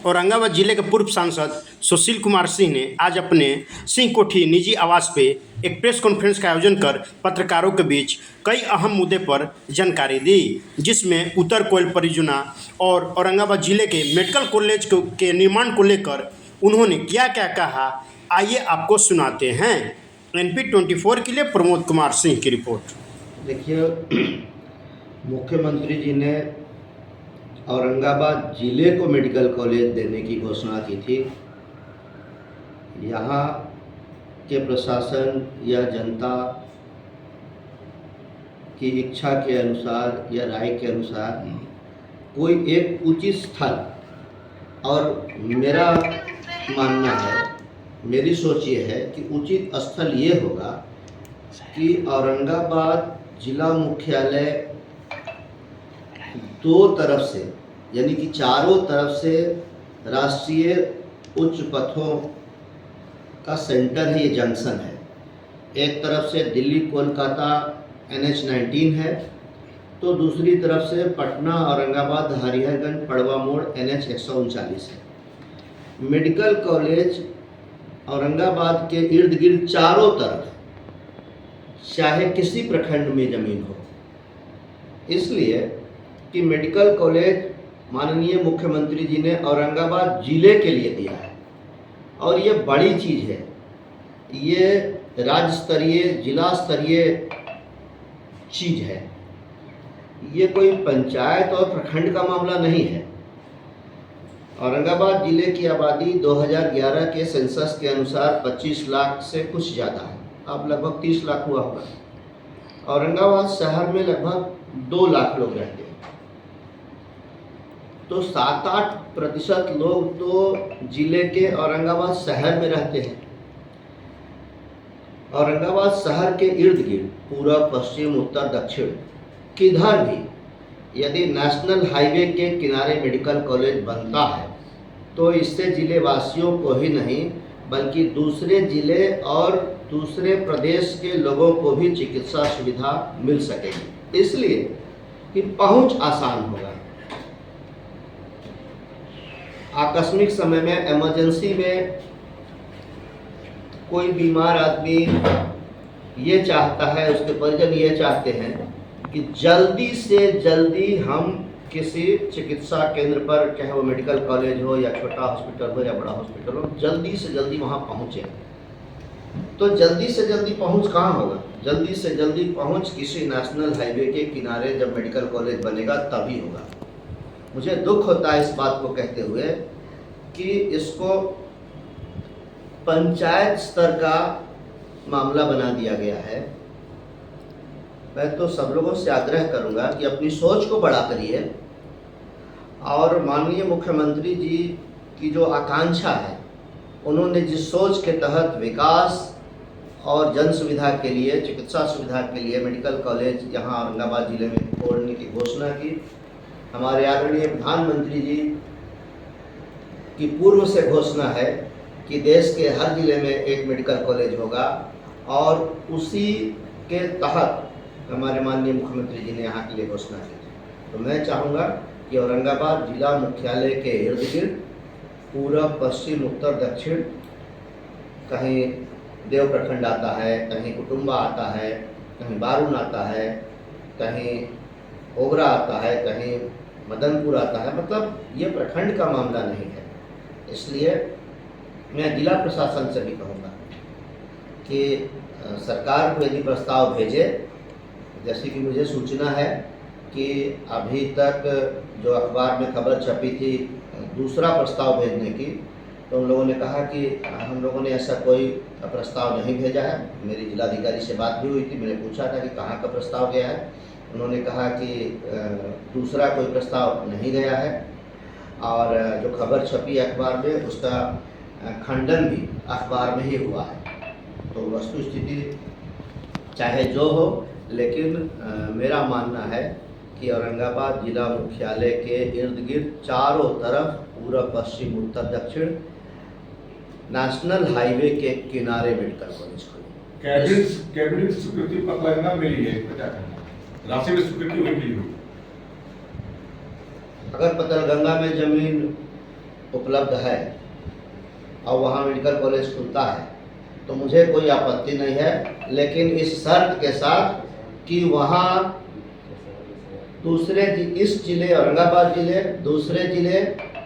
औरंगाबाद जिले के पूर्व सांसद सुशील कुमार सिंह ने आज अपने सिंह कोठी निजी आवास पे एक प्रेस कॉन्फ्रेंस का आयोजन कर पत्रकारों के बीच कई अहम मुद्दे पर जानकारी दी, जिसमें उत्तर कोयल परियोजना और औरंगाबाद जिले के मेडिकल कॉलेज के निर्माण को लेकर उन्होंने क्या क्या कहा, आइए आपको सुनाते हैं। NP24 के लिए प्रमोद कुमार सिंह की रिपोर्ट। देखिए, मुख्यमंत्री जी ने औरंगाबाद जिले को मेडिकल कॉलेज देने की घोषणा की थी। यहाँ के प्रशासन या जनता की इच्छा के अनुसार या राय के अनुसार कोई एक उचित स्थल, और मेरा मानना है, मेरी सोच ये है कि उचित स्थल ये होगा कि औरंगाबाद जिला मुख्यालय दो तरफ से, यानी कि चारों तरफ से राष्ट्रीय उच्च पथों का सेंटर है, ये जंक्शन है। एक तरफ से दिल्ली कोलकाता NH-19 है, तो दूसरी तरफ से पटना औरंगाबाद हरिहरगंज पड़वा मोड़ NH-139 है। मेडिकल कॉलेज औरंगाबाद के इर्द गिर्द चारों तरफ, चाहे किसी प्रखंड में ज़मीन हो, इसलिए कि मेडिकल कॉलेज माननीय मुख्यमंत्री जी ने औरंगाबाद जिले के लिए दिया है, और ये बड़ी चीज़ है। ये राज्य स्तरीय, जिला स्तरीय चीज़ है। ये कोई पंचायत और प्रखंड का मामला नहीं है। औरंगाबाद जिले की आबादी 2011 के सेंसस के अनुसार 25 लाख से कुछ ज़्यादा है, अब लगभग 30 लाख हुआ होगा। औरंगाबाद शहर में लगभग 2 लाख लोग रहते हैं, तो 7-8% लोग तो जिले के औरंगाबाद शहर में रहते हैं। औरंगाबाद शहर के इर्द गिर्द पूर्व, पश्चिम, उत्तर, दक्षिण किधर भी यदि नेशनल हाईवे के किनारे मेडिकल कॉलेज बनता है तो इससे जिले वासियों को ही नहीं बल्कि दूसरे जिले और दूसरे प्रदेश के लोगों को भी चिकित्सा सुविधा मिल सकेगी, इसलिए कि पहुंच आसान होगा। आकस्मिक समय में, इमरजेंसी में कोई बीमार आदमी ये चाहता है, उसके परिजन ये चाहते हैं कि जल्दी से जल्दी हम किसी चिकित्सा केंद्र पर, चाहे वो मेडिकल कॉलेज हो या छोटा हॉस्पिटल हो या बड़ा हॉस्पिटल हो, जल्दी से जल्दी वहाँ पहुँचे। तो जल्दी से जल्दी पहुँच कहाँ होगा? जल्दी से जल्दी पहुँच किसी नेशनल हाईवे के किनारे जब मेडिकल कॉलेज बनेगा तभी होगा। मुझे दुख होता है इस बात को कहते हुए कि इसको पंचायत स्तर का मामला बना दिया गया है। मैं तो सब लोगों से आग्रह करूंगा कि अपनी सोच को बड़ा करिए, और माननीय मुख्यमंत्री जी की जो आकांक्षा है, उन्होंने जिस सोच के तहत विकास और जन सुविधा के लिए, चिकित्सा सुविधा के लिए मेडिकल कॉलेज यहाँ औरंगाबाद जिले में खोलने की घोषणा की, हमारे आदरणीय प्रधानमंत्री जी की पूर्व से घोषणा है कि देश के हर जिले में एक मेडिकल कॉलेज होगा, और उसी के तहत हमारे माननीय मुख्यमंत्री जी ने यहाँ के लिए घोषणा की। तो मैं चाहूँगा कि औरंगाबाद जिला मुख्यालय के इर्द गिर्द पूर्व, पश्चिम, उत्तर, दक्षिण, कहीं देव प्रखंड आता है, कहीं कुटुंबा आता है, कहीं बारून आता है, कहीं ओबरा आता है, कहीं मदनपुर आता है, मतलब ये प्रखंड का मामला नहीं है। इसलिए मैं जिला प्रशासन से भी कहूँगा कि सरकार को यदि प्रस्ताव भेजे, जैसे कि मुझे सूचना है कि अभी तक जो अखबार में खबर छपी थी दूसरा प्रस्ताव भेजने की, तो उन लोगों ने कहा कि हम लोगों ने ऐसा कोई प्रस्ताव नहीं भेजा है। मेरी जिलाधिकारी से बात भी हुई थी, मैंने पूछा था कि कहाँ का प्रस्ताव गया है। उन्होंने कहा कि दूसरा कोई प्रस्ताव नहीं गया है, और जो खबर छपी अखबार में उसका खंडन भी अखबार में ही हुआ है। तो वस्तु स्थिति चाहे जो हो, लेकिन मेरा मानना है कि औरंगाबाद जिला मुख्यालय के इर्द गिर्द चारों तरफ, पूर्व, पश्चिम, उत्तर, दक्षिण, नेशनल हाईवे के किनारे मेडिकल कॉलेज खोले। कैबिनेट स्वीकृति पकड़ना मिली है, क्या करना, राशि में स्वीकृति हुई मिली हो? अगर पतरगंगा में जमीन उपलब्ध है और वहाँ मेडिकल कॉलेज खुलता है तो मुझे कोई आपत्ति नहीं है, लेकिन इस शर्त के साथ कि वहाँ इस जिले औरंगाबाद जिले, दूसरे जिले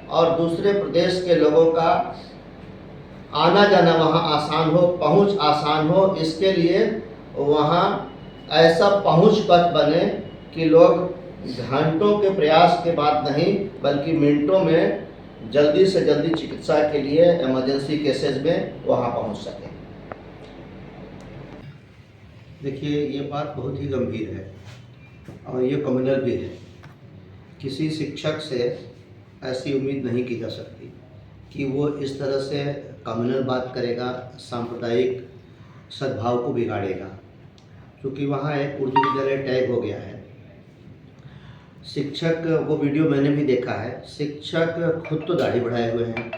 और दूसरे प्रदेश के लोगों का आना जाना वहाँ आसान हो, पहुँच आसान हो। इसके लिए वहाँ ऐसा पहुँच पथ बने कि लोग घंटों के प्रयास के बाद नहीं बल्कि मिनटों में जल्दी से जल्दी चिकित्सा के लिए इमरजेंसी केसेस में वहाँ पहुँच सकें। देखिए, ये बात बहुत ही गंभीर है और ये कम्युनल भी है। किसी शिक्षक से ऐसी उम्मीद नहीं की जा सकती कि वो इस तरह से कम्युनल बात करेगा, सांप्रदायिक सद्भाव को बिगाड़ेगा, क्योंकि वहाँ एक उर्दू विद्यालय टैग हो गया है। शिक्षक, वो वीडियो मैंने भी देखा है, शिक्षक खुद तो दाढ़ी बढ़ाए हुए हैं,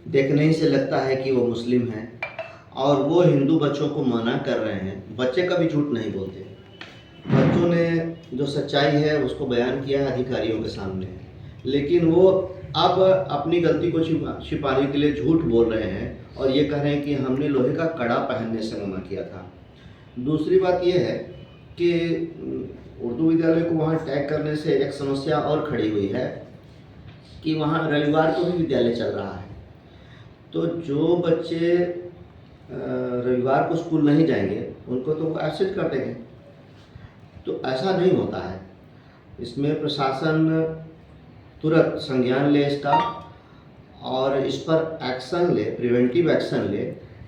देखने ही से लगता है कि वो मुस्लिम हैं और वो हिंदू बच्चों को मना कर रहे हैं। बच्चे कभी झूठ नहीं बोलते, बच्चों ने जो सच्चाई है उसको बयान किया है अधिकारियों के सामने, लेकिन वो अब अपनी गलती को छिपाने के लिए झूठ बोल रहे हैं और ये कह रहे हैं कि हमने लोहे का कड़ा पहनने से मना किया था। दूसरी बात ये है कि उर्दू विद्यालय को वहाँ टैग करने से एक समस्या और खड़ी हुई है कि वहाँ रविवार को भी विद्यालय चल रहा है, तो जो बच्चे रविवार को स्कूल नहीं जाएंगे उनको तो वो एब्सेंट कर देंगे। तो ऐसा नहीं होता है। इसमें प्रशासन तुरंत संज्ञान ले इसका और इस पर एक्शन ले, प्रिवेंटिव एक्शन ले,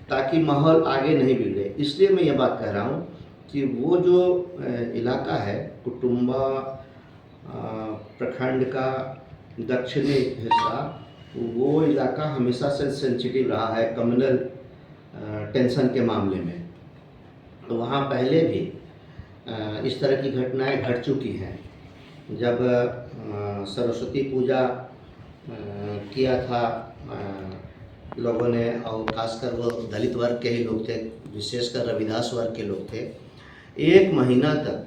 ताकि माहौल आगे नहीं बिगड़े। इसलिए मैं ये बात कह रहा हूँ कि वो जो इलाका है कुटुम्बा प्रखंड का दक्षिणी हिस्सा, वो इलाका हमेशा से सेंसिटिव रहा है कम्युनल टेंशन के मामले में। तो वहाँ पहले भी इस तरह की घटनाएं घट चुकी हैं। जब सरस्वती पूजा किया था लोगों ने, और खासकर वो दलित वर्ग के ही लोग थे, विशेषकर रविदास वर्ग के लोग थे, 1 महीना तक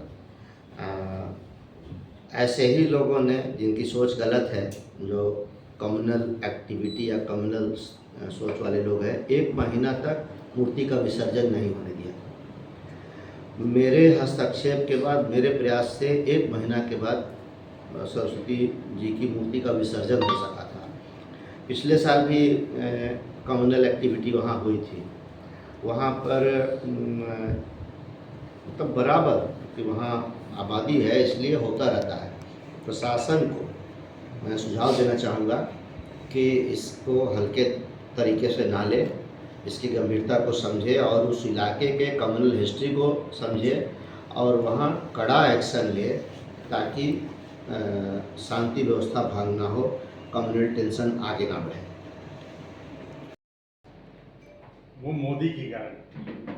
ऐसे ही लोगों ने, जिनकी सोच गलत है, जो कम्युनल एक्टिविटी या कम्युनल सोच वाले लोग हैं, 1 महीना तक मूर्ति का विसर्जन नहीं होने दिया। मेरे हस्तक्षेप के बाद, मेरे प्रयास से 1 महीना के बाद सरस्वती जी की मूर्ति का विसर्जन हो सका था। पिछले साल भी कम्युनल एक्टिविटी वहाँ हुई थी। वहाँ पर मतलब बराबर, कि वहाँ आबादी है इसलिए होता रहता है। प्रशासन को मैं सुझाव देना चाहूँगा कि इसको हल्के तरीके से ना ले, इसकी गंभीरता को समझे और उस इलाके के कम्युनल हिस्ट्री को समझे और वहाँ कड़ा एक्शन ले, ताकि शांति व्यवस्था भंग ना हो, कम्युनल टेंशन आगे ना बढ़े। वो मोदी की गारंटी,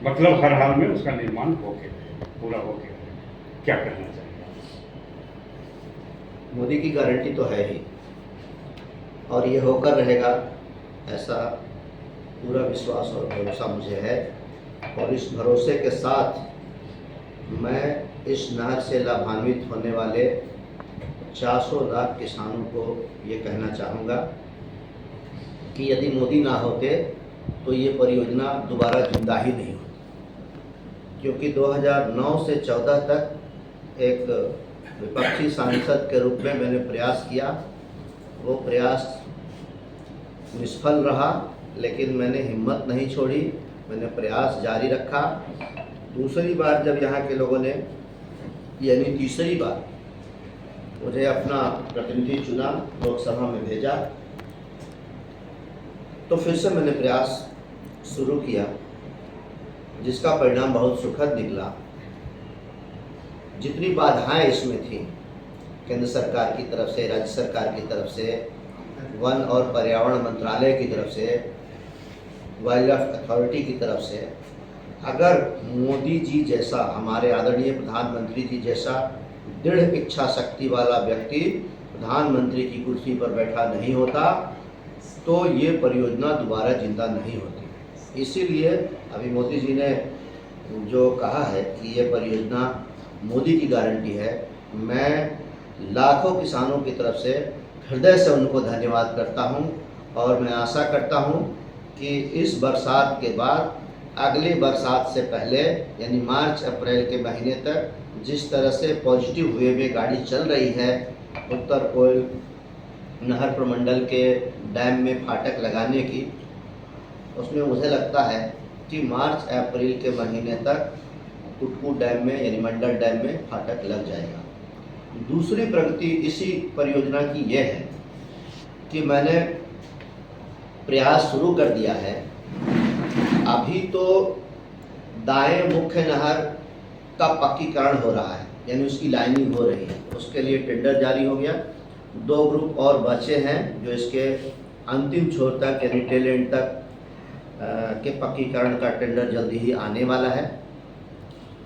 मतलब हर हाल में उसका निर्माण होके पूरा होके, क्या कहना चाहिए? मोदी की गारंटी तो है ही और ये होकर रहेगा, ऐसा पूरा विश्वास और भरोसा मुझे है। और इस भरोसे के साथ मैं इस नहर से लाभान्वित होने वाले 400 लाख किसानों को ये कहना चाहूँगा कि यदि मोदी ना होते तो ये परियोजना दोबारा जिंदा ही नहीं होती, क्योंकि 2009 से 14 तक एक विपक्षी सांसद के रूप में मैंने प्रयास किया। वो प्रयास निष्फल रहा, लेकिन मैंने हिम्मत नहीं छोड़ी, मैंने प्रयास जारी रखा। दूसरी बार जब यहाँ के लोगों ने, यानी तीसरी बार, मुझे अपना प्रतिनिधि चुना, लोकसभा में भेजा, तो फिर से मैंने प्रयास शुरू किया, जिसका परिणाम बहुत सुखद निकला। जितनी बाधाएं इसमें थी, केंद्र सरकार की तरफ से, राज्य सरकार की तरफ से, वन और पर्यावरण मंत्रालय की तरफ से, वाइल्ड लाइफ अथॉरिटी की तरफ से, अगर मोदी जी जैसा, हमारे आदरणीय प्रधानमंत्री जी जैसा दृढ़ इच्छा शक्ति वाला व्यक्ति प्रधानमंत्री की कुर्सी पर बैठा नहीं होता तो ये परियोजना दोबारा जिंदा नहीं होती। इसीलिए अभी मोदी जी ने जो कहा है कि ये परियोजना मोदी की गारंटी है, मैं लाखों किसानों की तरफ से, हृदय से उनको धन्यवाद करता हूं और मैं आशा करता हूं कि इस बरसात के बाद अगली बरसात से पहले यानी मार्च अप्रैल के महीने तक जिस तरह से पॉजिटिव वे में गाड़ी चल रही है उत्तर कोयल नहर प्रमंडल के डैम में फाटक लगाने की, उसमें मुझे लगता है कि मार्च अप्रैल के महीने तक कुटकू डैम में यानी मंडल डैम में फाटक लग जाएगा। दूसरी प्रगति इसी परियोजना की यह है कि मैंने प्रयास शुरू कर दिया है। अभी तो दाएं मुख्य नहर का पक्कीकरण हो रहा है यानी उसकी लाइनिंग हो रही है, उसके लिए टेंडर जारी हो गया। 2 ग्रुप और बचे हैं जो इसके अंतिम छोर तक यानी टेल एंड तक के पक्कीकरण का टेंडर जल्दी ही आने वाला है।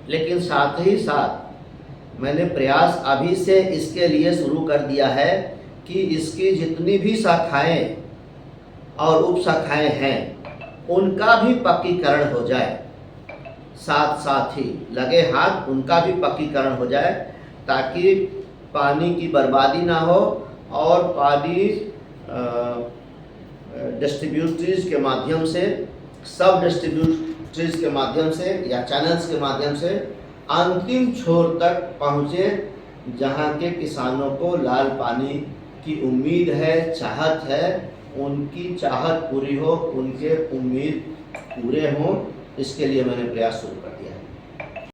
लेकिन साथ ही साथ मैंने प्रयास अभी से इसके लिए शुरू कर दिया है कि इसकी जितनी भी शाखाएं और उप शाखाएं हैं उनका भी पक्कीकरण हो जाए, साथ साथ ही लगे हाथ उनका भी पक्कीकरण हो जाए ताकि पानी की बर्बादी ना हो और पानी डिस्ट्रीब्यूटरीज के माध्यम से, सब डिस्ट्रीब्यूटरीज के माध्यम से या चैनल्स के माध्यम से अंतिम छोर तक पहुँचे जहाँ के किसानों को लाल पानी की उम्मीद है, चाहत है, उनकी चाहत पूरी हो, उनके उम्मीद पूरे हों, इसके लिए मैंने प्रयास शुरू कर दिया है।